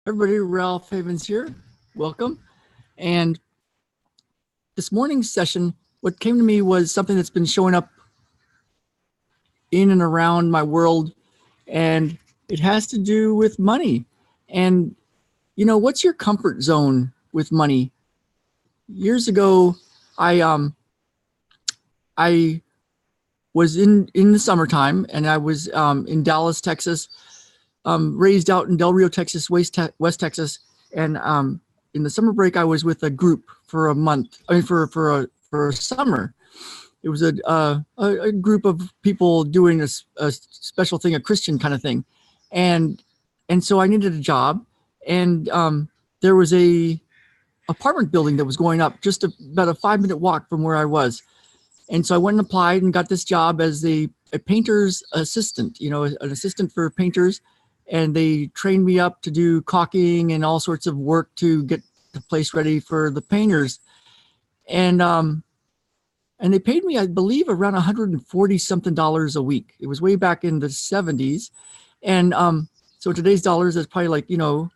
Everybody, Ralph Havens here. Welcome. And this morning's session, what came to me was something that's been showing up in and around my world, and it has to do with money. And, what's your comfort zone with money? Years ago, I was in the summertime, and I was in Dallas, Texas, raised out in Del Rio, Texas, West Texas, and in the summer break, I was with a group for a month. I mean, for a summer. It was a group of people doing a special thing, a Christian kind of thing, and so I needed a job, and there was a apartment building that was going up just about a 5-minute walk from where I was. And so I went and applied and got this job as a painter's assistant, an assistant for painters. And they trained me up to do caulking and all sorts of work to get the place ready for the painters. And they paid me, I believe, around $140 something a week. It was way back in the 70s. And so today's dollars is probably like, a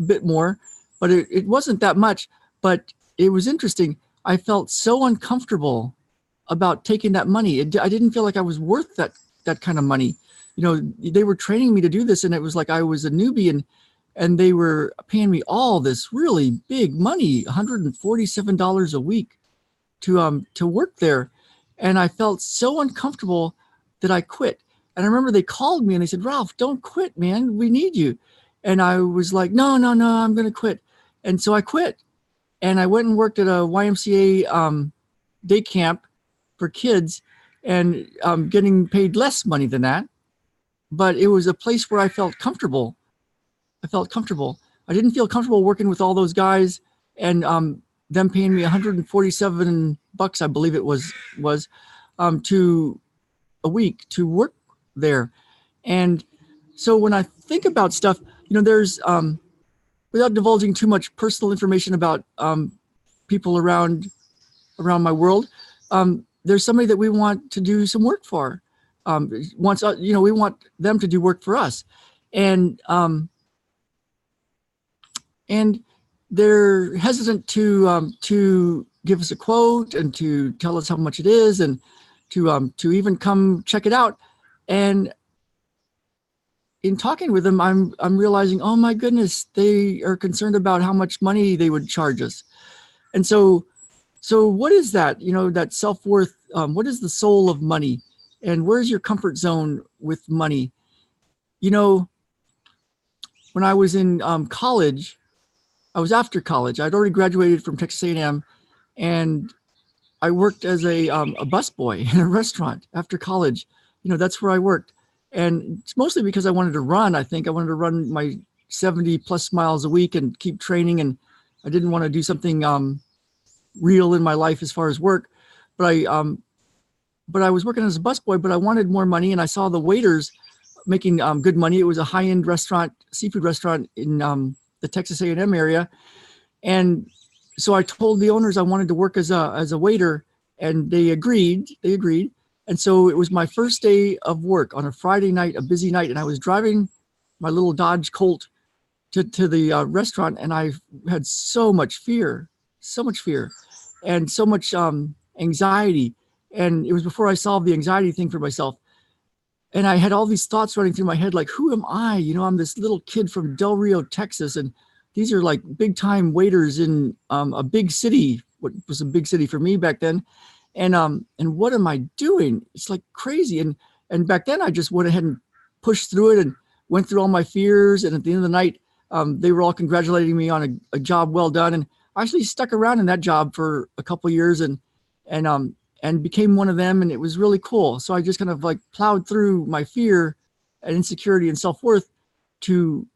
bit more, but it wasn't that much. But it was interesting. I felt so uncomfortable about taking that money. I didn't feel like I was worth that kind of money. They were training me to do this, and it was like I was a newbie, and they were paying me all this really big money, $147 a week to work there. And I felt so uncomfortable that I quit. And I remember they called me and they said, "Ralph, don't quit, man. We need you." And I was like, no, I'm going to quit. And so I quit. And I went and worked at a YMCA day camp for kids, and getting paid less money than that. But it was a place where I felt comfortable. I didn't feel comfortable working with all those guys, and them paying me $147, I believe it was to a week to work there. And so when I think about stuff, there's without divulging too much personal information about people around my world, there's somebody that we want to do some work for. We want them to do work for us, and they're hesitant to give us a quote and to tell us how much it is, and to even come check it out. And in talking with them, I'm realizing, oh my goodness, they are concerned about how much money they would charge us. And so what is that? That self-worth. What is the soul of money, and where's your comfort zone with money? When I was in college, I was after college. I'd already graduated from Texas A&M, and I worked as a busboy in a restaurant after college. That's where I worked. And it's mostly because I wanted to run. I think I wanted to run my 70 plus miles a week and keep training. And I didn't want to do something real in my life as far as work. But I was working as a busboy, but I wanted more money. And I saw the waiters making good money. It was a high-end restaurant, seafood restaurant in the Texas A&M area. And so I told the owners I wanted to work as a waiter, and they agreed. And so it was my first day of work on a Friday night, a busy night, and I was driving my little Dodge Colt to the restaurant, and I had so much fear, and so much anxiety. And it was before I solved the anxiety thing for myself. And I had all these thoughts running through my head, like, who am I? I'm this little kid from Del Rio, Texas, and these are like big time waiters in a big city, what was a big city for me back then. And what am I doing? It's like crazy. And back then I just went ahead and pushed through it and went through all my fears. And at the end of the night, they were all congratulating me on a job well done. And I actually stuck around in that job for a couple of years and became one of them. And it was really cool. So I just kind of like plowed through my fear and insecurity and self-worth to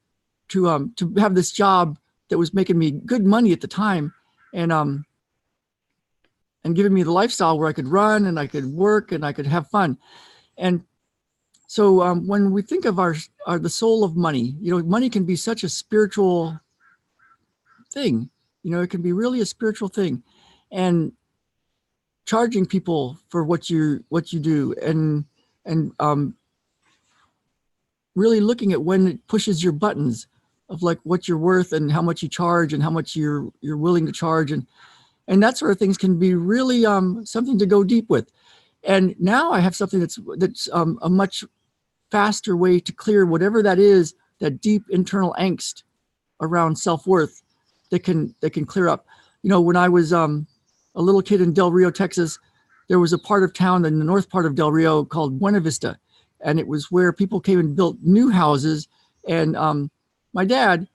have this job that was making me good money at the time. And giving me the lifestyle where I could run and I could work and I could have fun. And so when we think of the soul of money, money can be such a spiritual thing. It can be really a spiritual thing. And charging people for what you do, and really looking at when it pushes your buttons. of like what you're worth and how much you charge and how much you're willing to charge, and that sort of things can be really something to go deep with. And now I have something that's a much faster way to clear whatever that is, that deep internal angst around self-worth that can clear up. You know, when I was a little kid in Del Rio, Texas, there was a part of town in the north part of Del Rio called Buena Vista, and it was where people came and built new houses. And my dad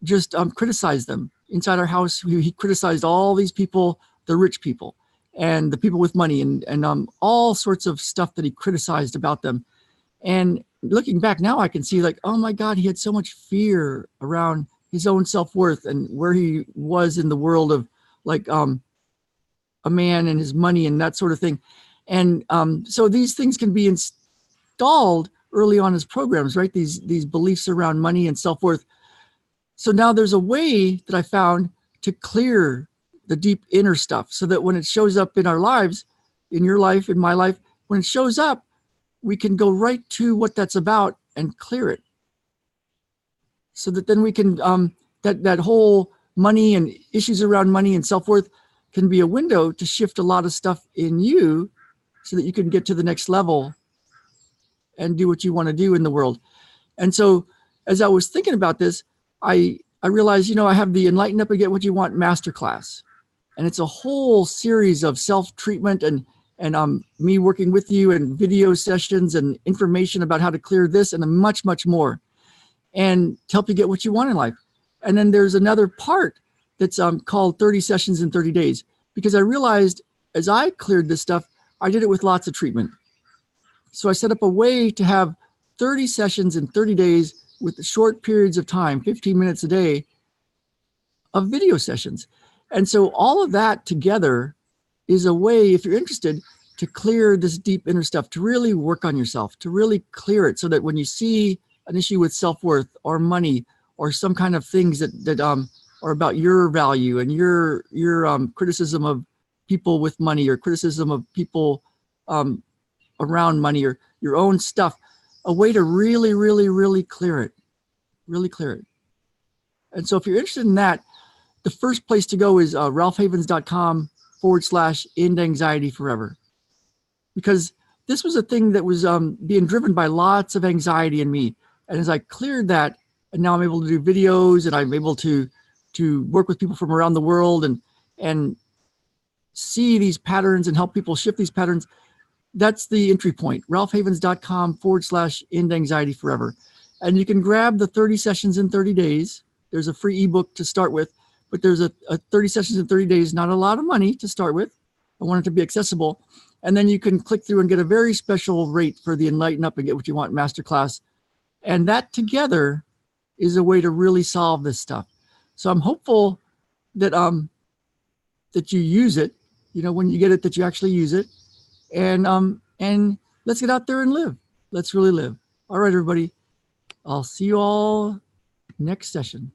just criticized them inside our house. He criticized all these people, the rich people and the people with money, and all sorts of stuff that he criticized about them. And looking back now, I can see like, oh my God, he had so much fear around his own self-worth and where he was in the world of like a man and his money and that sort of thing. And so these things can be installed early on as programs, right? These beliefs around money and self-worth. So now there's a way that I found to clear the deep inner stuff so that when it shows up in our lives, in your life, in my life, when it shows up, we can go right to what that's about and clear it. So that then we can, that whole money and issues around money and self-worth can be a window to shift a lot of stuff in you so that you can get to the next level and do what you want to do in the world. And so as I was thinking about this, I realized, you know, I have the Enlighten Up and Get What You Want masterclass. And it's a whole series of self-treatment and me working with you and video sessions and information about how to clear this and much, much more, and to help you get what you want in life. And then there's another part that's called 30 Sessions in 30 Days, because I realized as I cleared this stuff, I did it with lots of treatment. So I set up a way to have 30 sessions in 30 days with short periods of time, 15 minutes a day of video sessions. And so all of that together is a way, if you're interested, to clear this deep inner stuff, to really work on yourself, to really clear it so that when you see an issue with self-worth or money or some kind of things that are about your value and your criticism of people with money or criticism of people around money or your own stuff, a way to really, really, really clear it, really clear it. And so if you're interested in that, the first place to go is ralphhavens.com/end anxiety forever. Because this was a thing that was being driven by lots of anxiety in me. And as I cleared that, and now I'm able to do videos and I'm able to work with people from around the world and see these patterns and help people shift these patterns, that's the entry point, ralphhavens.com/end anxiety forever. And you can grab the 30 sessions in 30 days. There's a free ebook to start with, but there's a 30 sessions in 30 days, not a lot of money to start with. I want it to be accessible. And then you can click through and get a very special rate for the Enlighten Up and Get What You Want masterclass. And that together is a way to really solve this stuff. So I'm hopeful that that you use it, you know, when you get it, that you actually use it. And let's get out there and live. Let's really live. All right, everybody. I'll see you all next session.